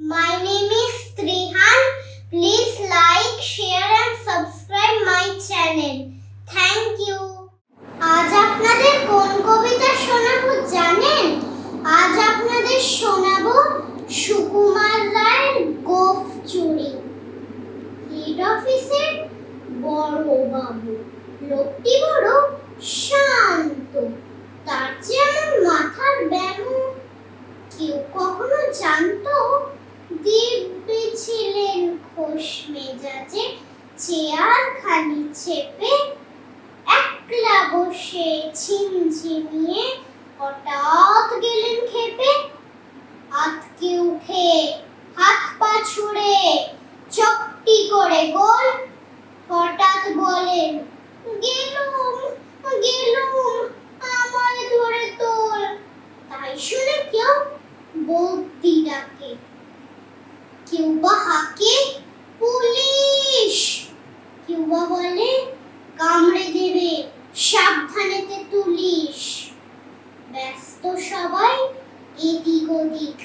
My name is Trihan. Please like, share and subscribe my channel. Thank you. আজ আপনাদের কোন কবিতা শোনাবো জানেন? আজ আপনাদের শোনাবো সুকুমার রায়ের গোঁফ চুরি। হেড অফিসের বড় বাবু, লোকটি বড় শান্ত, তার চেয়ে আমার মাথার ব্যামো। কেউ কখনো জানতো দিব্যি ছিলেন খোশ মেজাজে, চেয়ার খালি চেপে একলা বসে ঝিমঝিমিয়ে হঠাৎ গেলেন খেপে। আতকে উঠে হাত পা ছুড়ে চকটি করে গোল, হঠাৎ বলেন গেলুম গেলুম আমায় ধরে তোল। তাই শুনে কেউ বৌদি ডাকে, কেউ বা হাঁকে পুলিশ, কেউ বা বলে কামড়ে দেবে সাবধানেতে তুলিস। ব্যস্ত সবাই এদিক ওদিক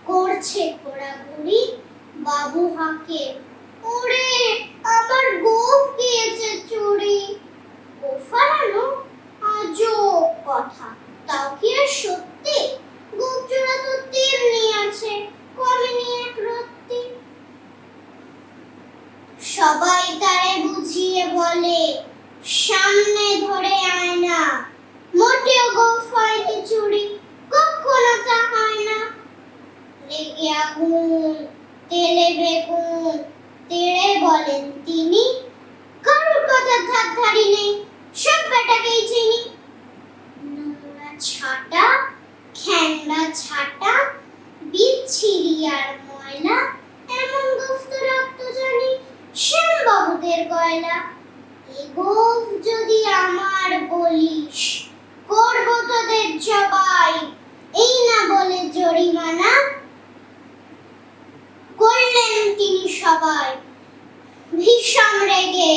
করছে ঘোরাঘুরি, বাবু হাঁকে ওরে আমার গোঁফ গিয়েছে চুরি। গোঁফ হারানো আজব কথা, তাও কি আর সত্যি? গোঁফ জোড়া তো তেমনি আছে, কমেনি এক রত্তি। সবাই তারে বুঝিয়ে বলে সামনে ধরে আয় না, মোটেও গোঁফ হয়নি চুরি, কখনো তা হয় না। লেগে আগুন তেলে বেগুন তেড়ে বলেন তিনি, কারোর কথা ধার ধারি নেই, সব বেটাকেই চিনি। নোংরা ছাটা খ্যাংরা ছাটা বিচ্ছিরি আর ময়লা, এমন গোঁফ তো রাখতো জানি শ্যামবাবুদের গয়লা। এ গোঁফ যদি আমার বলিস, করবো তোদের জবাই, এই না বলে জরিমানা করলেন তিনি সবাই। ভীষণ রেগে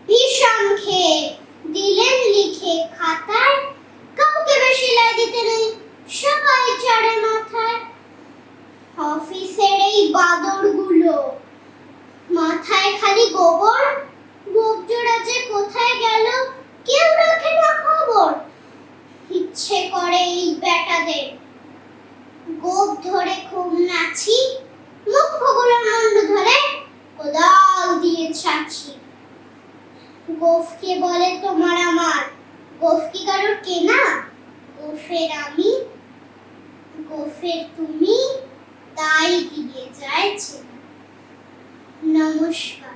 ভীষণ খেয়ে দিলেন লিখে খাতায়, কাউকে বেশি লাই দিতে নেই, সবাই চড়ে মাথায়। অফিসের এই বাদরগুলো মাথায় খালি গোবর, গোঁফ জোড়া যে কোথায় গেল কেউ রাখে না খবর। ইচ্ছে করে এই বেটাদের গোঁফ ধরে খুব নাচি, মুখগুলো মন্ড ধরে কোদাল দিয়ে ছাঁচি। গোঁফকে বলে তোমার আমার, গোঁফ কি কারোর কেনা? গোঁফের আমি গোঁফের তুমি, তাই দিয়ে যায় চেনা। নমস্কার।